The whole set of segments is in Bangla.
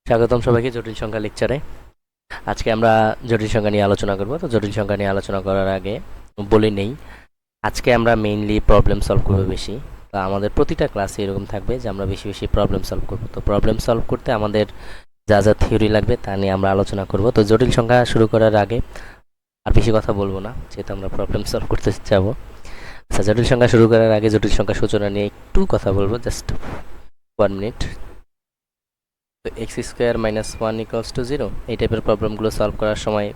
স্বাগতম সবাইকে জটিল সংখ্যা লেকচারে। আজকে আমরা জটিল সংখ্যা নিয়ে আলোচনা করব। তো জটিল সংখ্যা নিয়ে আলোচনা করার আগে বলে নেই, আজকে আমরা মেইনলি প্রবলেম সলভ করব বেশি। তো আমাদের প্রতিটা ক্লাসে এরকম থাকবে যে আমরা বেশি বেশি প্রবলেম সলভ করব। তো প্রবলেম সলভ করতে আমাদের যা যা থিওরি লাগবে তা নিয়ে আমরা আলোচনা করব। তো জটিল সংখ্যা শুরু করার আগে আর বেশি কথা বলবো না, যেহেতু আমরা প্রবলেম সলভ করতে যাব। আচ্ছা, জটিল সংখ্যা শুরু করার আগে জটিল সংখ্যা সূচনা নিয়ে একটু কথা বলবো, জাস্ট 1 মিনিট। তো x square minus one equals to zero, এই টাইপের প্রবলেমগুলো সলভ করার সময়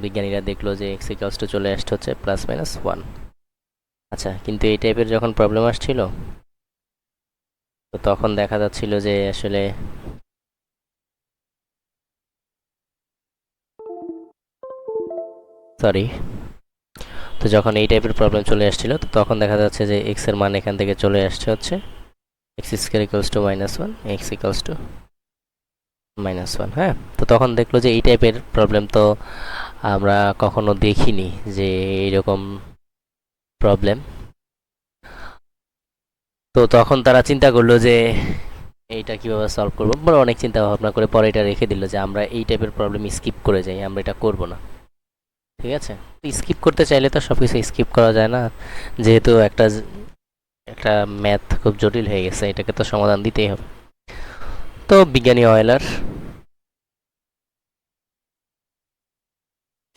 বিজ্ঞানীরা দেখলো যে এক্স ইকুয়ালস টু চলে আসছে হচ্ছে প্লাস মাইনাস ওয়ান। আচ্ছা, কিন্তু এই টাইপের যখন প্রবলেম আসছিল তো তখন দেখা যাচ্ছিল যে আসলে সরি, তো যখন এই টাইপের প্রবলেম চলে আসছিল তো তখন দেখা যাচ্ছে যে এক্স এর মান এখান থেকে চলে আসছে হচ্ছে x square equals to minus one, X equals to minus one. হ্যাঁ, তো তখন দেখলো যে এই টাইপের প্রবলেম তো আমরা কখনো দেখিনি, যে এইরকম প্রবলেম। তো তখন তারা চিন্তা করলো যে এইটা কিভাবে সলভ করবো, বড় অনেক চিন্তা ভাবনা করে পরে এটা রেখে দিল যে আমরা এই টাইপের প্রবলেম স্কিপ করে যাই, আমরা এটা করব না। ঠিক আছে, স্কিপ করতে চাইলে তো সব কিছু স্কিপ করা যায় না, যেহেতু একটা একটা ম্যাথ খুব জটিল হয়ে গেছে, এটাকে তো সমাধান দিতেই হবে। তো বিজ্ঞানী অয়েলার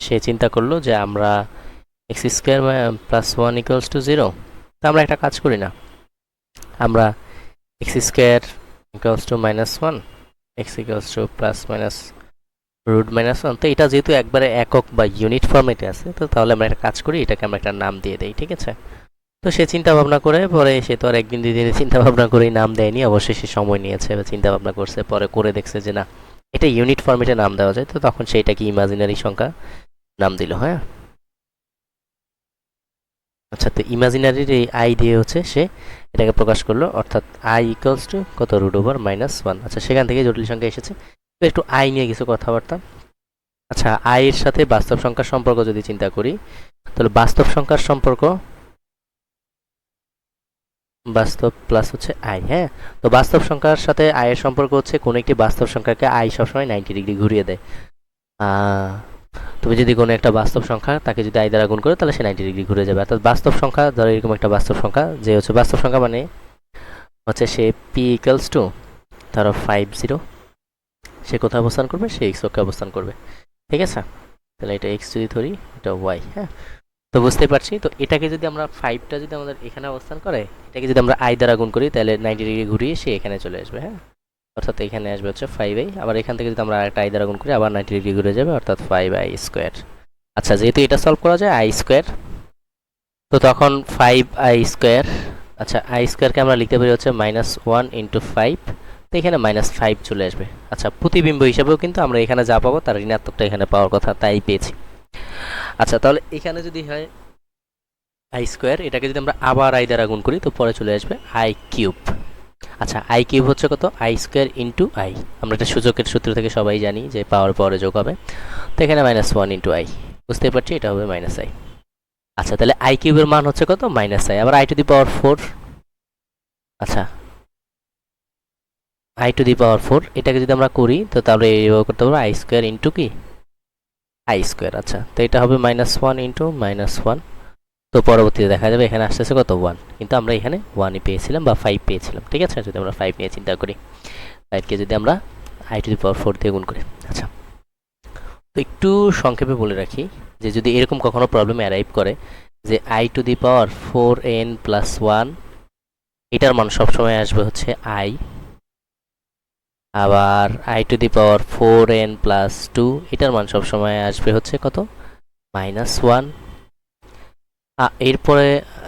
সে চিন্তা করলো যে আমরা X square plus one equals to zero, তা আমরা একটা কাজ করি না, আমরা X square equals to minus one, X equals to plus minus root minus one. তো এটা যেহেতু একবারে একক বা ইউনিট ফর্মেটে আছে, তো তাহলে আমরা একটা কাজ করি, এটাকে আমরা একটা নাম দিয়ে দেই। ঠিক আছে, তো সে চিন্তা ভাবনা করে পরে, সে তো আর একদিন দুই দিনে চিন্তা ভাবনা করেই নাম দেয়নি, অবশ্যই সে সময় নিয়েছে, চিন্তা ভাবনা করছে, পরে করে দেখছে যে না, এটা ইউনিট ফর্মেটে নাম দেওয়া যায়। তো তখন সেইটাকে ইমাজিনারি সংখ্যা নাম দিল। হ্যাঁ, আচ্ছা, তো ইমাজিনারির এই আই দিয়ে হচ্ছে সে এটাকে প্রকাশ করলো, অর্থাৎ আই ইকুয়ালস টু কত, রুট ওভার মাইনাস ওয়ান। আচ্ছা, সেখান থেকে জটিল সংখ্যা এসেছে। তো একটু আই নিয়ে কিছু কথাবার্তা। আচ্ছা, আই এর সাথে বাস্তব সংখ্যার সম্পর্ক যদি চিন্তা করি, তাহলে বাস্তব সংখ্যার সম্পর্ক বাস্তব প্লাস হচ্ছে আই। হ্যাঁ, তো বাস্তব সংখ্যার সাথে আই এর সম্পর্ক হচ্ছে কোন একটি বাস্তব সংখ্যাকে আই সবসময় 90 ডিগ্রি ঘুরিয়ে দেয়। তুমি যদি কোনো একটা বাস্তব সংখ্যা তাকে যদি আই দ্বারা গুণ করো, তাহলে সে 90 ডিগ্রি ঘুরে যাবে। অর্থাৎ বাস্তব সংখ্যা ধরো এরকম একটা বাস্তব সংখ্যা, যে হচ্ছে বাস্তব সংখ্যা মানে হচ্ছে সে পি ইকুয়ালস টু ধরো 50, সে কোথায় অবস্থান করবে, সে এক্স অক্ষে অবস্থান করবে। ঠিক আছে, তাহলে এটা এক্স যদি ধরি, এটা ওয়াই। হ্যাঁ, তো বুঝতে পারছি। তো এটাকে যদি আমরা ফাইভটা যদি আমাদের এখানে অবস্থান করে, এটাকে যদি আমরা আই দ্বারা গুণ করি, তাহলে 90 ডিগ্রি ঘুরিয়ে সে এখানে চলে আসবে। হ্যাঁ, অর্থাৎ এখানে আসবে হচ্ছে 5i, আবার এখান থেকে যদি আমরা আরেকটা আই দ্বারা গুণ করি, আবার 90 ডিগ্রি ঘুরে যাবে, অর্থাৎ 5i স্কোয়ার। আচ্ছা, যেহেতু এটা সলভ করা যায় আই স্কোয়ার, তো তখন 5i স্কোয়ার, আচ্ছা আই স্কোয়ারকে আমরা লিখতে পারি হচ্ছে মাইনাস ওয়ান ইন্টু ফাইভ। তো এখানে -5 চলে আসবে। আচ্ছা, প্রতিবিম্ব হিসাবেও কিন্তু আমরা এখানে যা পাবো তার ঋণাত্মকটা এখানে পাওয়ার কথা, তাই পেয়েছি। আচ্ছা, তাহলে এখানে যদি হয় আই স্কোয়ার, এটাকে যদি আমরা আবার আই দ্বারা গুণ করি, তো পরে চলে আসবে আই কিউব। আচ্ছা, আই কিউব হচ্ছে কত, আই স্কোয়ার ইন্টু আই। আমরা এটা সূচকের সূত্র থেকে সবাই জানি যে পাওয়ার পরে যোগ হবে। তো এখানে -1 ইন্টু আই, বুঝতে পারছি, এটা হবে মাইনাস আই। আচ্ছা, তাহলে আই কিউবের মান হচ্ছে কত, মাইনাস আই। আবার আই টু দি পাওয়ার 4, আচ্ছা আই টু দি পাওয়ার 4, এটাকে যদি আমরা করি তো তাহলে এইভাবে করতে পারবো আই স্কোয়ার ইন্টু কি, আই স্কোয়ার। আচ্ছা, তো এটা হবে -1 ইন্টু -1। তো পরবর্তীতে দেখা যাবে এখানে আসতেছে কত, 1, কিন্তু আমরা এখানে 1ই পেয়েছিলাম বা 5 পেয়েছিলাম। ঠিক আছে, যদি আমরা 5 নিয়ে চিন্তা করি, 5কে যদি আমরা আই টু দি পাওয়ার 4 দিয়ে গুণ করি। আচ্ছা, তো একটু সংক্ষেপে বলে রাখি যে যদি এরকম কখনো প্রবলেম অ্যারাইভ করে যে I to the power 4n plus 1, এটার মান সবসময় আসবে হচ্ছে আই। আবার I to the power 4n plus 2, এটার মান সবসময় আসবে হচ্ছে কত, -1। এরপরে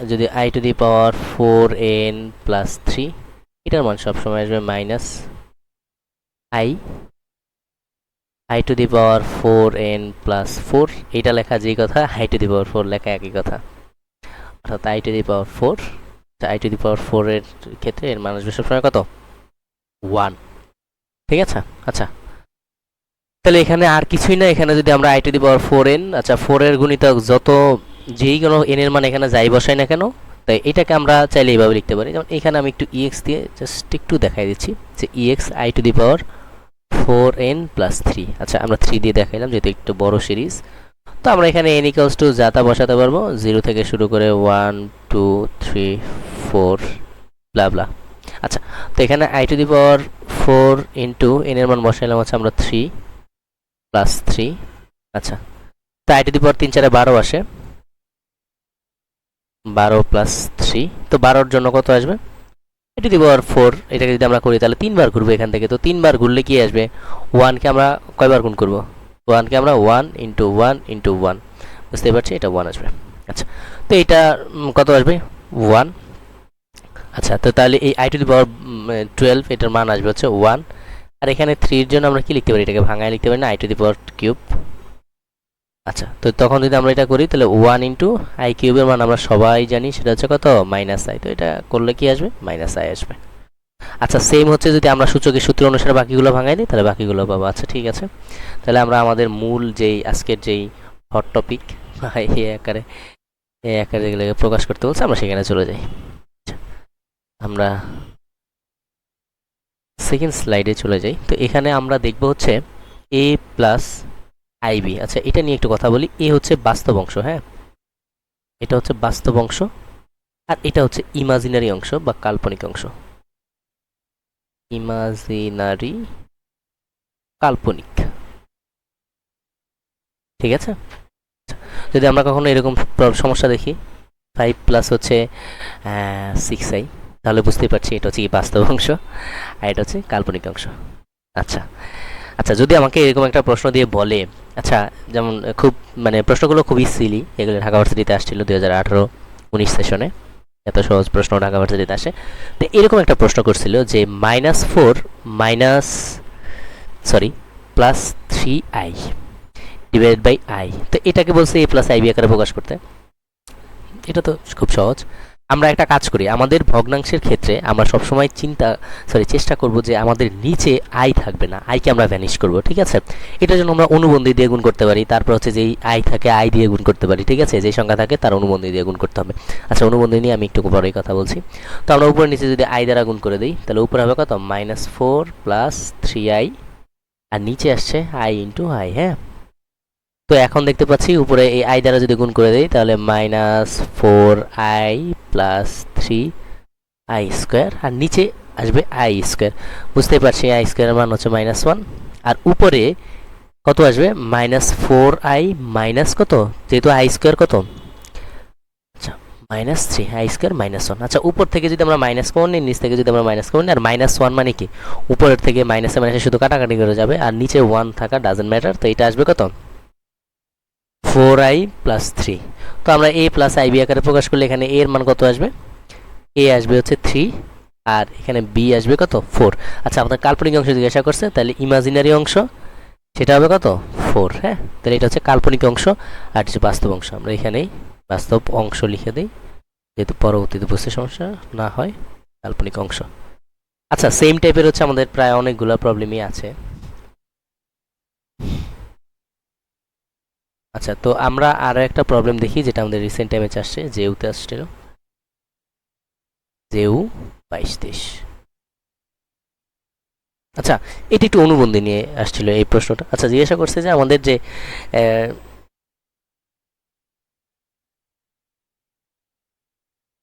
যদি I to the power 4n plus 3, এটার মান সবসময় আসবে minus I. I to the power 4n plus 4, এটা লেখা যেই কথা, আই টু দি পাওয়ার 4 লেখা একই কথা, অর্থাৎ I to the power 4। I to the power 4 এর ক্ষেত্রে এর মান আসবে সবসময় কত, 1। ঠিক আছে, আচ্ছা, তাহলে এখানে আর কিছুই না, এখানে যদি আমরা I to the power 4n, আচ্ছা 4 এর গুণিতক যত, যেই কোনো n এর মান এখানে যাই বসাই না কেন, তাই এটাকে আমরা চাইলে এইভাবে লিখতে পারি, যেমন এখানে আমি একটু ইএক্স দিয়ে জাস্ট একটু দেখাই দিচ্ছি যে EX I to the power 4n plus 3। আচ্ছা, আমরা 3 দিয়ে দেখাইলাম যেহেতু একটু বড় সিরিজ। তো আমরা এখানে n ইকুয়ালস টু যাতা বসাতে পারবো, 0 থেকে শুরু করে 1 2 3 4 ব্লা ব্লা। আচ্ছা, তো এখানে I to the power 4 into n এর মান বসাইলাম হচ্ছে আমরা 3 প্লাস 3। আচ্ছা, তো আই টু দি পাওয়ার 3 4 12 আসে, 12 প্লাস 3, তো 12 জন্য কত আসবে আই টু দি পাওয়ার 4। এটাকে যদি আমরা করি তাহলে 3 বার ঘুরবো এখান থেকে, তো 3 বার ঘুরলে কি আসবে, 1 কে আমরা কয়বার গুণ করব, 1 কে আমরা 1 ইন্টু 1 ইন্টু 1, বুঝতে পারছি এটা 1 আসবে। আচ্ছা, তো এটা কত আসবে 1। আচ্ছা, তো তাহলে এই আই টু দি পাওয়ার 12 এটার মান আসবে হচ্ছে 1। আর এখানে 3 এর জন্য আমরা কি লিখতে পারি, এটাকে ভাঙায় লিখতে পারি না, I to the power cube. আচ্ছা, তো তখন যদি আমরা এটা করি তাহলে 1 ইন্টু আই কিউবের মান আমরা সবাই জানি সেটা হচ্ছে কত মাইনাস আই, তো এটা করলে কি আসবে মাইনাস আই আসবে। আচ্ছা, সেম হচ্ছে যদি আমরা সূচকের সূত্র অনুসারে বাকিগুলো ভাঙাই দিই তাহলে বাকিগুলো পাবো। আচ্ছা, ঠিক আছে, তাহলে আমরা আমাদের মূল যেই আজকের যেই হট টপিক এই আকারে যেগুলোকে প্রকাশ করতে বলছে আমরা সেখানে চলে যাই। আমরা সেকেন্ড স্লাইডে চলে যাই। তো এখানে আমরা দেখব হচ্ছে এ প্লাস আইবি। আচ্ছা, এটা নিয়ে একটু কথা বলি। এ হচ্ছে বাস্তব অংশ, হ্যাঁ, এটা হচ্ছে বাস্তব অংশ, আর এটা হচ্ছে ইমাজিনারি অংশ বা কাল্পনিক অংশ। ইমাজিনারি, কাল্পনিক, ঠিক আছে। যদি আমরা কখনো এরকম সমস্যা দেখি 5 প্লাস হচ্ছে 6i, তাহলে বুঝতেই পারছি এটা হচ্ছে কি বাস্তব অংশ আর এটা হচ্ছে কাল্পনিক অংশ। আচ্ছা আচ্ছা, যদি আমাকে এরকম একটা প্রশ্ন দিয়ে বলে, আচ্ছা যেমন খুব মানে প্রশ্নগুলো খুবই সিলি, এগুলো ঢাকা ভার্সিটিতে আসছিল 2018-19 সেশনে, এত সহজ প্রশ্ন ঢাকা ভার্সিটিতে আসে। তো এরকম একটা প্রশ্ন করছিল যে -4 minus sorry plus 3i divided by i, তো এটাকে বলছে এ প্লাস আইবি আকারে প্রকাশ করতে। এটা তো খুব সহজ। আমরা একটা কাজ করি, আমাদের ভগ্নাংশের ক্ষেত্রে আমরা সবসময় চেষ্টা করব যে আমাদের নিচে আই থাকবে না, আইকে আমরা ভ্যানিশ করব, ঠিক আছে। এটার জন্য আমরা অনুবন্ধী দিয়ে গুণ করতে পারি, তারপর হচ্ছে যেই আই থাকে আই দিয়ে গুণ করতে পারি, ঠিক আছে, যেই সংখ্যা থাকে তার অনুবন্ধী দিয়ে গুণ করতে হবে। আচ্ছা, অনুবন্ধী নিয়ে আমি একটু পরেই কথা বলছি। তো আমরা উপরে নিচে যদি আই দ্বারা গুণ করে দিই তাহলে উপরে হবে কত -4 প্লাস 3i, আর নিচে আসছে আই ইন্টু আই, হ্যাঁ। তো এখন দেখতে পাচ্ছি উপরে এই আই দ্বারা যদি গুণ করে দেই তাহলে -4i প্লাস 3i স্কোয়ার, আর নিচে আসবে আই স্কোয়ার। বুঝতেই পারছি আই স্কোয়ারের মান হচ্ছে -1, আর উপরে কত আসবে -4i মাইনাস কত, যেহেতু আই স্কোয়ার কত, আচ্ছা -3i স্কোয়ার -1। আচ্ছা, উপর থেকে যদি আমরা মাইনাস কমন নিই, নিচ থেকে যদি আমরা মাইনাস কমন নিই, আর -1 মানে কি উপরের থেকে মাইনাসে মাইনাসে শুধু কাটাকাটি করে যাবে, আর নিচে 1 থাকা ডাজেন্ট ম্যাটার, তো এটা আসবে কত 4i প্লাস 3। তো আমরা a প্লাস আইবি আকারে প্রকাশ করলে এখানে a এর মান কত আসবে, a আসবে হচ্ছে 3, আর এখানে b আসবে কত 4। আচ্ছা, আমাদের কাল্পনিক অংশ জিজ্ঞাসা করছে, তাহলে ইমাজিনারি অংশ সেটা হবে কত 4, হ্যাঁ। তাহলে এটা হচ্ছে কাল্পনিক অংশ, আর হচ্ছে বাস্তব অংশ। আমরা এখানেই বাস্তব অংশ লিখে দিই যেহেতু পরবর্তীতে বুঝতে সমস্যা না হয়, কাল্পনিক অংশ। আচ্ছা, সেম টাইপের হচ্ছে আমাদের প্রায় অনেকগুলো প্রবলেমই আছে। আচ্ছা, তো আমরা আরো একটা প্রবলেম দেখি যেটা আমাদের রিসেন্ট টাইমে আসছে, জেউতে আসছিল, জেউ 22-23। আচ্ছা, এটি একটু অনুবন্ধী নিয়ে আসছিল এই প্রশ্নটা। আচ্ছা, জিজ্ঞাসা করছে যে আমাদের যে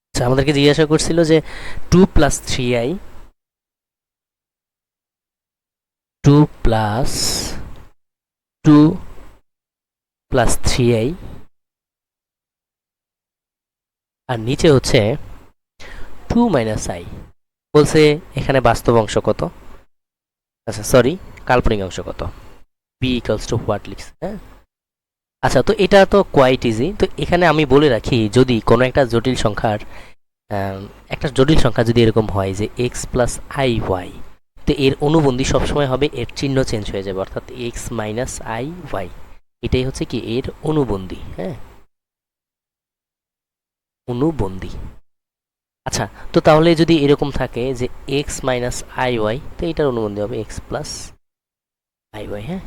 আচ্ছা আমাদেরকে জিজ্ঞাসা করছিল যে 2 plus 3i 2 plus 2 plus 3i, আর নিচে হচ্ছে 2 মাইনাস আই। বলছে এখানে বাস্তব অংশ কত, আচ্ছা সরি কাল্পনিক অংশ কত, বি ইকুয়ালস টু হোয়াট লিখছে, হ্যাঁ। আচ্ছা, তো এটা তো কোয়াইট ইজি। তো এখানে আমি বলে রাখি, যদি কোনো একটা জটিল সংখ্যার যদি এরকম হয় যে এক্স প্লাস আই ওয়াই, তো এর অনুবন্ধী সবসময় হবে এর চিহ্ন চেঞ্জ হয়ে যাবে, অর্থাৎ এক্স মাইনাস আই ওয়াই, এটাই হচ্ছে কি এর অনুবন্ধী, হ্যাঁ, অনুবন্ধী। আচ্ছা, তো তাহলে যদি এরকম থাকে যে এক্স মাইনাস আই ওয়াই, তো এটার অনুবন্ধী হবে এক্স প্লাস আই ওয়াই, হ্যাঁ,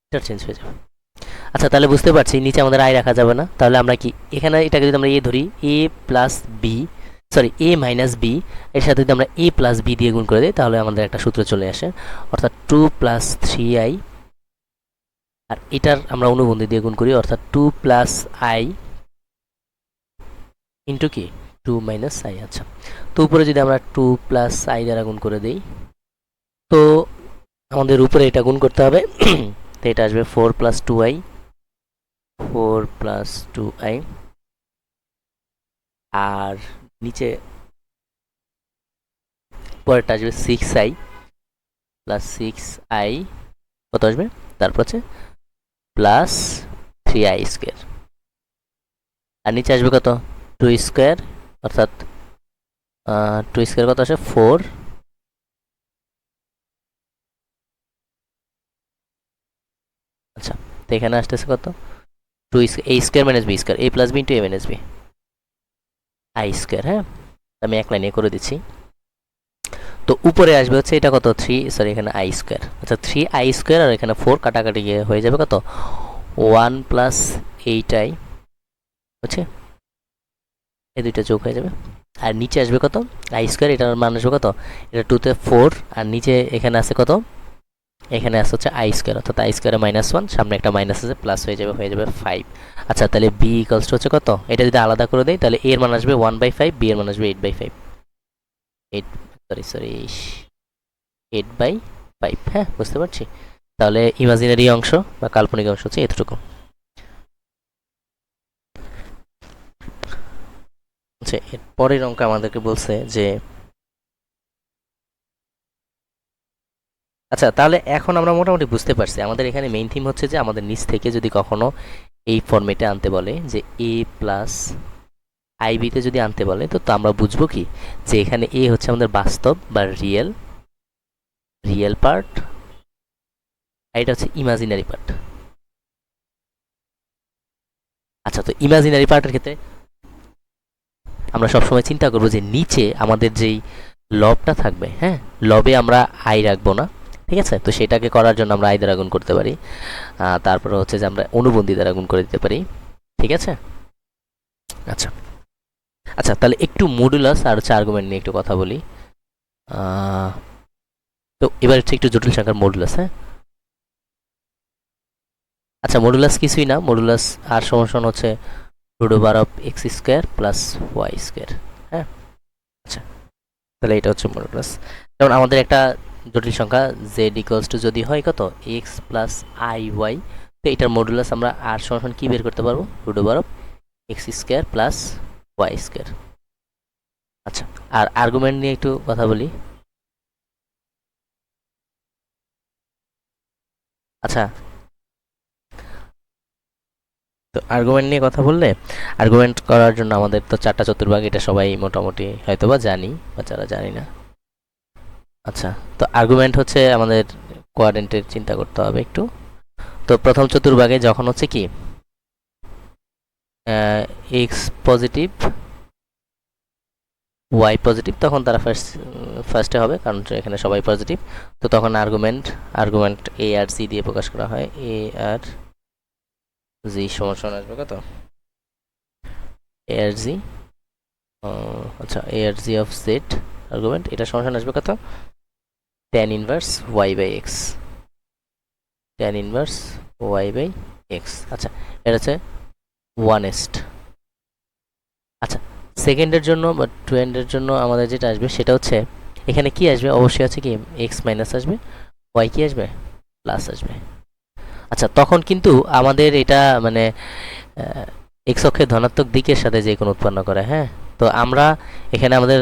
এটার চেঞ্জ হয়ে যাবে। আচ্ছা, তাহলে বুঝতে পারছি নিচে আমাদের আই রাখা যাবে না, তাহলে আমরা কি এখানে এটাকে যদি আমরা এ ধরি, এ প্লাস বি, সরি এ মাইনাস বি, এর সাথে যদি আমরা এ প্লাস বি দিয়ে গুণ করে দিই তাহলে আমাদের একটা সূত্র চলে আসে, অর্থাৎ 2 প্লাস 3i, আর এটার আমরা অনুবন্ধী দিয়ে গুণ করি, অর্থাৎ 2 প্লাস আই ইন্টু কি 2 মাইনাস আই। আচ্ছা, তো উপরে যদি আমরা 2 প্লাস আই দ্বারা গুণ করে দিই, তো আমাদের উপরে এটা গুণ করতে হবে, তো এটা আসবে 4 প্লাস 2i, 4 প্লাস 2i, আর নিচে পরেরটা আসবে 6i প্লাস 6i, কত আসবে, তারপর হচ্ছে প্লাস 3i স্কোয়ার, আর নিচে আসবে কত 2 স্কোয়ার, অর্থাৎ 2 স্কোয়ার কত আসে 4, আচ্ছা তো এখানে আসতেছে কত 2 a square minus b square, a plus b into a minus b i square. হ্যাঁ, আমি এক লাইনে করে দিচ্ছি। তো উপরে আসবে হচ্ছে এটা কত 3, সরি এখানে আই স্কোয়ার, আচ্ছা 3i স্কোয়ার, আর এখানে 4 কাটাকাটি গিয়ে হয়ে যাবে কত 1 প্লাস 8i, বুঝছে, এই দুইটা যোগ হয়ে যাবে, আর নিচে আসবে কত আই স্কোয়ার, এটার মান আসবে কত, এটা 2 তে 4, আর নিচে এখানে আছে কত, এখানে আছে হচ্ছে আই স্কোয়ার, অর্থাৎ আই স্কোয়ারে -1, সামনে একটা মাইনাস আছে, প্লাস হয়ে যাবে 5। আচ্ছা তাহলে বি ইকুয়ালস টু হচ্ছে কত, এটা যদি আলাদা করে দেই তাহলে এ এর মান আসবে 1/5, বি এর মান আসবে 8/5, 8 সরি 8/5। হ্যাঁ, বুঝতে পারছি। তাহলে ইমাজিনারি অংশ বা কাল্পনিক অংশ হচ্ছে এতটুকু। আচ্ছা, এর পরের অঙ্ক আমাদেরকে বলছে যে, আচ্ছা তাহলে এখন আমরা মোটামুটি বুঝতে পারছি আমাদের এখানে মেইন থিম হচ্ছে যে আমাদের নিচ থেকে যদি কখনো এই ফরম্যাটে আনতে বলে যে এ প্লাস আইবিতে যদি আনতে বলে, তো আমরা বুঝবো কি যে এখানে এ হচ্ছে আমাদের বাস্তব বা রিয়েল পার্ট, আর এটা হচ্ছে ইমাজিনারি পার্ট। আচ্ছা, তো ইমাজিনারি পার্টের ক্ষেত্রে আমরা সবসময় চিন্তা করবো যে নিচে আমাদের যেই লবটা থাকবে, হ্যাঁ লবে আমরা আই রাখবো না, ঠিক আছে, তো সেটাকে করার জন্য আমরা আই দ্বারা গুণ করতে পারি, তারপরে হচ্ছে যে আমরা অনুবন্ধী দ্বারা গুণ করে দিতে পারি, ঠিক আছে। আচ্ছা আচ্ছা, তাহলে একটু মডুলাস আর হচ্ছে আর্গুমেন্ট নিয়ে একটু কথা বলি। তো এবার হচ্ছে একটু জটিল সংখ্যার মডুলাস। হ্যাঁ, আচ্ছা মডুলাস কিছুই না, মডুলাস আর সমান হচ্ছে √(x² + y²). হ্যাঁ, আচ্ছা তাহলে এটা হচ্ছে মডুলাস। যেমন আমাদের একটা জটিল সংখ্যা z = যদি হয় কত x + iy, তো এটার মডুলাস আমরা আর সমান কি বের করতে পারবো, √(x² + y²). আচ্ছা, আর আর্গুমেন্ট নিয়ে একটু কথা বলি। আচ্ছা, তো আর্গুমেন্ট নিয়ে কথা বললে, আর্গুমেন্ট করার জন্য আমাদের তো 4টা চতুর্ভাগ, এটা সবাই মোটামুটি হয়তোবা জানি বা যারা জানি না। আচ্ছা, তো আর্গুমেন্ট হচ্ছে আমাদের কোয়াড্রেন্টের চিন্তা করতে হবে একটু। তো প্রথম চতুর্ভাগে যখন হচ্ছে কি এক্স পজিটিভ ওয়াই পজিটিভ, তখন তারা ফার্স্টে হবে, কারণ এখানে সবাই পজিটিভ। তো তখন আর্গুমেন্ট এ আর সি দিয়ে প্রকাশ করা হয়, এ আর জি সমান আসবে কত এ আর জি, আচ্ছা এ R G of Z argument, এটা সমান আসবে কত tan inverse y/x, tan inverse y/x। আচ্ছা, এটা হচ্ছে 1est। আচ্ছা, সেকেন্ডের জন্য বা 2 জন্য আমাদের যেটা আসবে সেটা হচ্ছে এখানে কি আসবে, অবশ্যই আছে কি x মাইনাস আসবে, y কি আসবে প্লাস আসবে। আচ্ছা, তখন কিন্তু আমাদের এটা মানে x অক্ষের ধনাত্মক দিকের সাথে যে কোনো উৎপন্ন করে। হ্যাঁ, তো আমরা এখানে আমাদের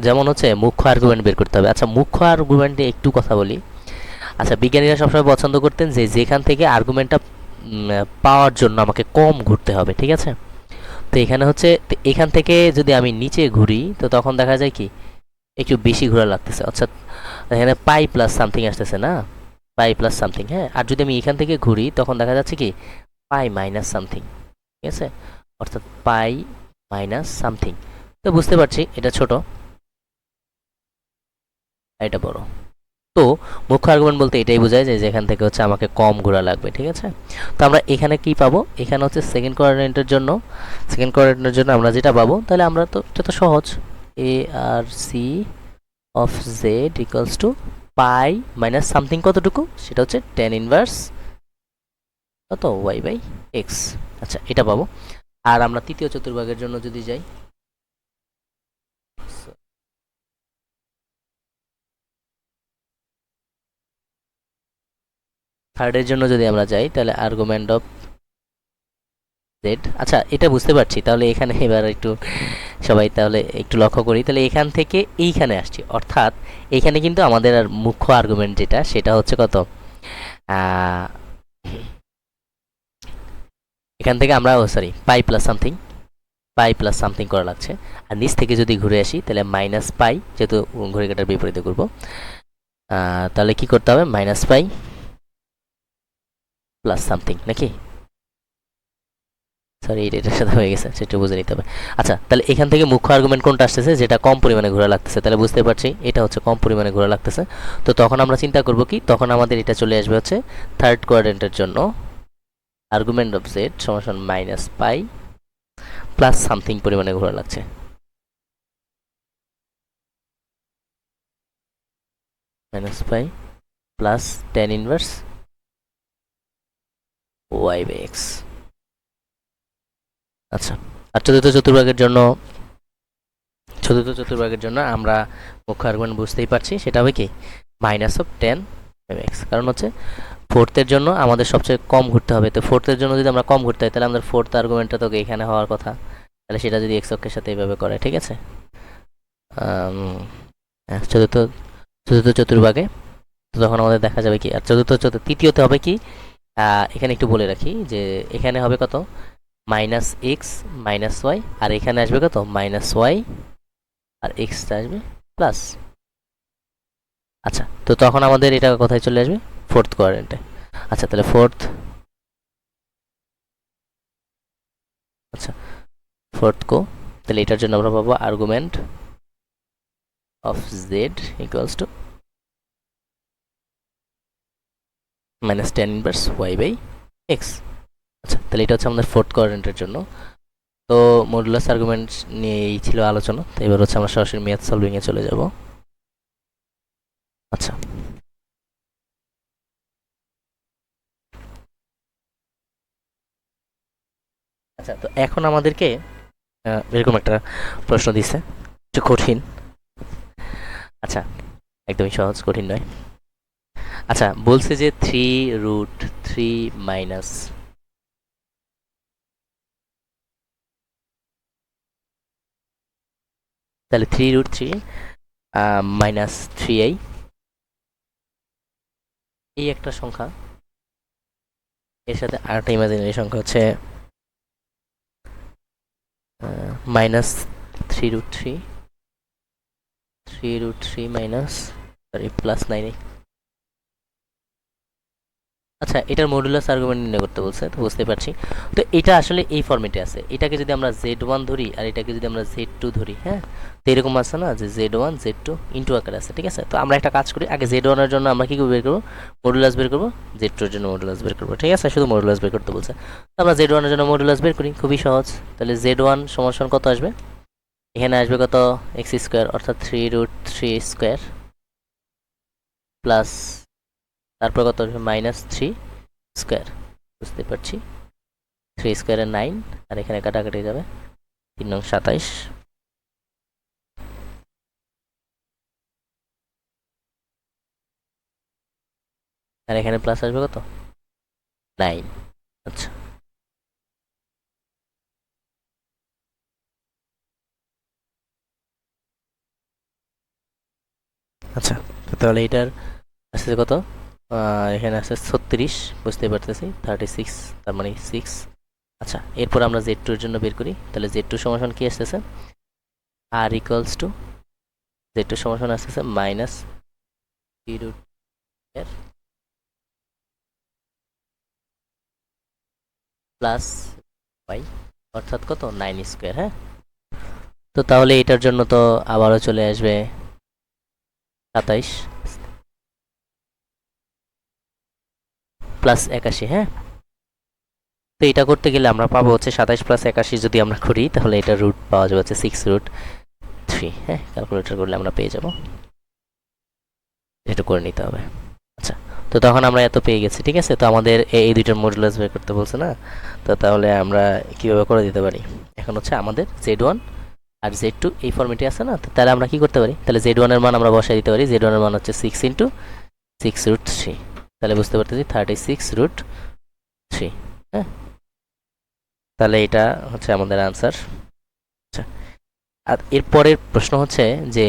যেমন হচ্ছে মুখ্য আর্গুমেন্ট বের করতে হবে। আচ্ছা, মুখ্য আর্গুমেন্ট নিয়ে একটু কথা বলি। আচ্ছা, বিজ্ঞানীরা সবসময় পছন্দ করতেন যে যেখান থেকে আর্গুমেন্টটা পাওয়ার জন্য আমাকে কম ঘুরতে হবে, ঠিক আছে। তো এখানে হচ্ছে এখান থেকে যদি আমি নিচে ঘুরি, তো তখন দেখা যায় কি একটু বেশি ঘোরা লাগতেছে, অর্থাৎ এখানে পাই প্লাস সামথিং আসতেছে না, পাই প্লাস সামথিং। হ্যাঁ, আর যদি আমি এখান থেকে ঘুরি তখন দেখা যাচ্ছে কি পাই মাইনাস সামথিং, ঠিক আছে, অর্থাৎ পাই মাইনাস সামথিং। তো বুঝতে পারছি এটা ছোট, এটা বড়। তো মুখ্য আর্গুমেন্ট বলতে এটাই বোঝায় যে যেখান থেকে হচ্ছে আমাকে কম ঘোরা লাগবে, ঠিক আছে। তো আমরা এখানে কি পাবো, এখানে হচ্ছে সেকেন্ড কোঅর্ডিনেটের জন্য আমরা যেটা পাবো, তাহলে আমরা তো এটা তো সহজ, A R C of Z equals to pi minus something কতটুকু, সেটা হচ্ছে টেন ইনভার্স কত ওয়াই বাই এক্স। আচ্ছা, এটা পাবো। আর আমরা তৃতীয় চতুর্ভাগের জন্য যদি যাই, থার্ডের জন্য যদি আমরা যাই, তাহলে আর্গুমেন্ট অফ জেড। আচ্ছা, এটা বুঝতে পারছি। তাহলে এখানে এবার একটু সবাই তাহলে একটু লক্ষ্য করি। তাহলে এখান থেকে এইখানে আসছি, অর্থাৎ এইখানে কিন্তু আমাদের আর মুখ্য আর্গুমেন্ট যেটা, সেটা হচ্ছে কত, এখান থেকে আমরা সরি পাই প্লাস সামথিং করা লাগছে। আর নিচ থেকে যদি ঘুরে আসি, তাহলে মাইনাস পাই, যেহেতু ঘড়ি কাটার বিপরীতে করবো, তাহলে কি করতে হবে, মাইনাস পাই প্লাস সামথিং, নাকি সরি এটার সাথে হয়ে গেছে, সেটা বুঝে নিতে হবে। আচ্ছা, তাহলে এখান থেকে মুখ্য আর্গুমেন্ট কোনটা আসতেছে, যেটা কম পরিমাণে ঘোরা লাগতেছে, তাহলে বুঝতে পারছি এটা হচ্ছে কম পরিমাণে ঘোরা লাগতেছে। তো তখন আমরা চিন্তা করব কি, তখন আমাদের এটা চলে আসবে হচ্ছে থার্ড কোয়াড্রেন্টের জন্য আর্গুমেন্ট অফ জেড সমান মাইনাস পাই প্লাস সামথিং পরিমাণে ঘোরা লাগছে। Minus pi plus tan inverse Y by X. আচ্ছা, আর চতুর্থ চতুর্ভাগের জন্য আমরা মুখ্য আর্গুমেন্ট বুঝতেই পারছি, সেটা হবে কি মাইনাস অফ টেন এক্স। কারণ হচ্ছে ফোর্থের জন্য আমাদের সবচেয়ে কম ঘুরতে হবে। তো ফোর্থের জন্য যদি আমরা কম ঘুরতে হয়, তাহলে আমাদের ফোর্থ আর্গুমেন্টটা তো এখানে হওয়ার কথা, তাহলে সেটা যদি এক্স অক্ষের সাথে এইভাবে করে, ঠিক আছে। চতুর্থ চতুর্থ চতুর্ভাগে তো তখন আমাদের দেখা যাবে কি, আর তৃতীয়তে হবে কি, এখানে একটু বলে রাখি যে এখানে হবে কত, মাইনাস এক্স মাইনাস ওয়াই, আর এখানে আসবে কত, মাইনাস ওয়াই, আর এক্সটা আসবে প্লাস। আচ্ছা, তো তখন আমাদের এটা কোথায় চলে আসবে, ফোর্থ কোয়াড্রেন্টে। আচ্ছা, তাহলে ফোর্থ তাহলে এটার জন্য আমরা পাবো argument of Z equals to minus tan inverse Y by X. আচ্ছা, তাহলে এটা হচ্ছে আমাদের ফোর্থ কোয়াড্রেন্টের জন্য। তো মডুলাস আর্গুমেন্ট নিয়ে এই ছিল আলোচনা। তো এবার হচ্ছে আমরা সরাসরি ম্যাথ সলভিং এ চলে যাব। আচ্ছা, তো এখন আমাদেরকে এরকম একটা প্রশ্ন দিছে, একটু কঠিন। আচ্ছা, একদমই সহজ, কঠিন নয়। আচ্ছা, বলছে যে 3√3 মাইনাস, তাহলে 3√3 মাইনাস 3i, এই একটা সংখ্যা, এর সাথে আরেকটা ইমাজিনারি সংখ্যা হচ্ছে minus 3√3 minus sorry plus 9i। আচ্ছা, এটার মডুলাস আর্গুমেন্ট নির্ণয় করতে বলছে, তো বুঝতে পারছি। তো এটা আসলে এই ফরম্যাটে আছে। এটাকে যদি আমরা z1 ধরি আর এটাকে যদি আমরা z2 ধরি, হ্যাঁ, তো এরকম আছে না যে z1 z2 ইন্টু আকারে আছে, ঠিক আছে। তো আমরা একটা কাজ করি, আগে z1 এর জন্য আমরা কি বের করবো, মডুলাস বের করবো, z2 এর জন্য মডুলাস বের করবো, ঠিক আছে। শুধু মডুলাস বের করতে বলছে, তো আমরা z1 এর জন্য মডুলাস বের করি, খুবই সহজ। তাহলে z1 সমান কত আসবে, এখানে আসবে কত, এক্স স্কোয়ার, অর্থাৎ 3√3 স্কোয়ার প্লাস, তারপর কত আসবে, মাইনাস 3 স্কোয়ার, বুঝতে পারছি। 3 স্কোয়ারে 9, আর এখানে কাটাকাটি যাবে, 3 নং 27, আর এখানে প্লাস আসবে কত, 9। আচ্ছা, আচ্ছা, তাহলে এটার আসছে কত, এখানে আছে 36, বুঝতে পারতেছি 36, তার মানে 6। আচ্ছা, এরপর আমরা z2 এর জন্য বের করি। তাহলে z2 সমান কি আসতেছে, r ইকুয়ালস টু, z2 সমান আসতেছে মাইনাস 3 প্লাস y, অর্থাৎ কত, 9 স্কোয়ার। হ্যাঁ, তো তাহলে এটার জন্য তো আবারও চলে আসবে 27 প্লাস 81। হ্যাঁ, তো এটা করতে গেলে আমরা পাবো হচ্ছে 27 প্লাস 81, যদি আমরা করি তাহলে এটা রুট পাওয়া যাবে হচ্ছে 6√3 থ্রি। হ্যাঁ, ক্যালকুলেটর করলে আমরা পেয়ে যাব, একটু করে নিতে হবে। আচ্ছা, তো তখন আমরা এত পেয়ে গেছি, ঠিক আছে। তো আমাদের এই দুইটার মডুলাস বের করতে বলছে না, তো তাহলে আমরা কিভাবে করে দিতে পারি। এখন হচ্ছে আমাদের Z1 আর Z2 এই ফর্মেটে আছে না, তো তাহলে আমরা কি করতে পারি, তাহলে Z1 এর মান আমরা বসাই দিতে পারি। Z1 এর মান হচ্ছে 6 ইন্টু 6√3, তাহলে বুঝতে পারতেছি 36√3। হ্যাঁ, তাহলে এটা হচ্ছে আমাদের আনসার। আচ্ছা, আর এরপরের প্রশ্ন হচ্ছে যে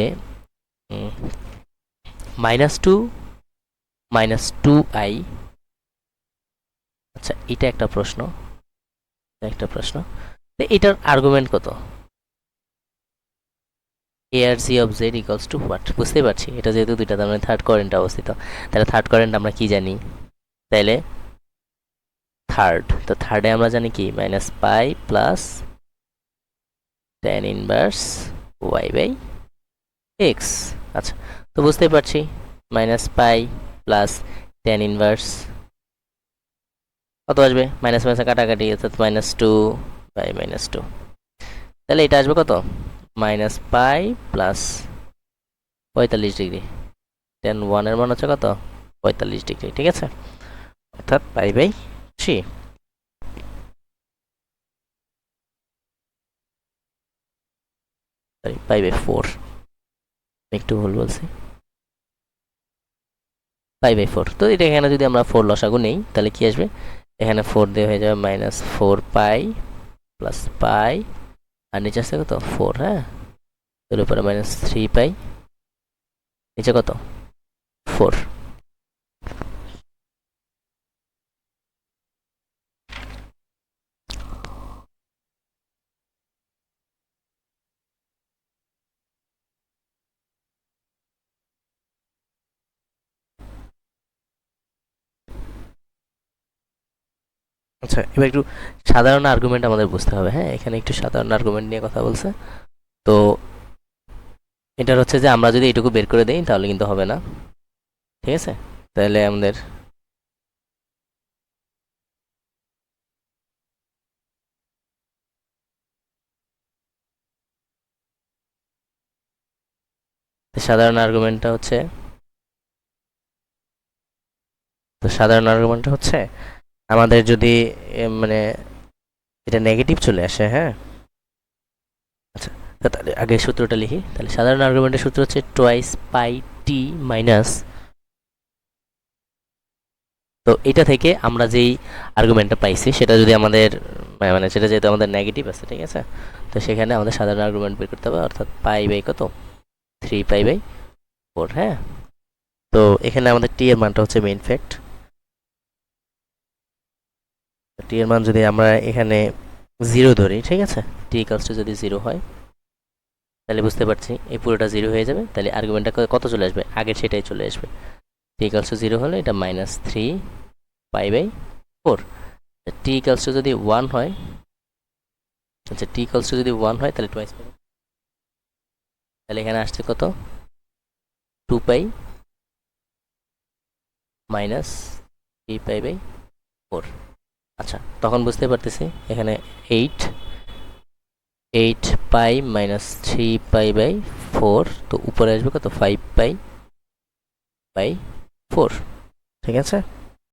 -2 - 2i। আচ্ছা, এটা একটা প্রশ্ন, তো এটার আর্গুমেন্ট কত। A R G of Z equals to what, বুঝতে পারছি এটা যেহেতু দুইটা, তার মানে থার্ড কোয়ারেন্টে অবস্থিত, তাহলে থার্ড কোয়ারেন্ট আমরা কি জানি, তাইলে তো থার্ডে আমরা জানি কি -pi plus tan inverse Y by X. আচ্ছা, তো বুঝতেই পারছি -পাই প্লাস tan ইনভার্স কত আসবে, মাইনাস মাইনাস কাটাকাটি, অর্থাৎ -2 বাই -2, তাহলে এটা আসবে কত, -পাই প্লাস 45 ডিগ্রি। tan 1 এর মান হচ্ছে কত, 45 ডিগ্রি, ঠিক আছে, অর্থাৎ pi by 3। Sorry, pi by 4, একটু ভুল বলছি, পাই বাই 4। তো এটা এখানে যদি আমরা 4 লসাগু নেই তাহলে কি আসবে, এখানে 4 দিয়ে হয়ে যাবে -4 পাই প্লাস পাই, আর নিচে আসছে কত 4। হ্যাঁ, এর উপরে -3 পাই, নিচে কত 4। আচ্ছা, এবার একটু সাধারণ আর্গুমেন্ট আমাদের বুঝতে হবে। হ্যাঁ, এখানে একটু সাধারণ আর্গুমেন্ট নিয়ে কথা বলছে। তো এটার হচ্ছে যে আমরা যদি এটুকু বের করে দেই তাহলে কিন্তু হবে না, ঠিক আছে। তাহলে আমাদের সাধারণ আর্গুমেন্টটা হচ্ছে, আমাদের যদি মানে এটা নেগেটিভ চলে আসে। হ্যাঁ, আচ্ছা, তাহলে আগে সূত্রটা লিখি। তাহলে সাধারণ আর্গুমেন্টের সূত্র হচ্ছে টোয়াইস পাই টি মাইনাস, তো এটা থেকে আমরা যেই আর্গুমেন্টটা পাইছি সেটা যদি আমাদের মানে সেটা যেহেতু আমাদের নেগেটিভ আছে, ঠিক আছে, তো সেখানে আমাদের সাধারণ আর্গুমেন্ট বের করতে হবে, অর্থাৎ পাই বাই কত 3 পাই বাই 4। হ্যাঁ, তো এখানে আমাদের টি এর মানটা হচ্ছে মেইন ফ্যাক্ট। টি এর মান যদি আমরা এখানে 0 ধরি, ঠিক আছে, টি ইকুয়ালস টু যদি 0 হয় তাহলে বুঝতে পারছি এই পুরোটা 0 হয়ে যাবে, তাহলে আর্গুমেন্টটা কত চলে আসবে, আগের সেটাই চলে আসবে। টি ইকুয়ালস টু 0 হলে এটা -3 pi by 4। T equals to যদি 1 হয়, আচ্ছা, টি ইকুয়ালস টু যদি 1 হয় তাহলে টোয়াইস পাই, তাহলে এখানে আসছে কত 2 পাই মাইনাস 3 পাই বাই 4। আচ্ছা, তখন বুঝতে পারতেছি এখানে 8 পাই মাইনাস 3 পাই বাই 4, তো উপরে আসবে কত 5 পাই বাই 4, ঠিক আছে।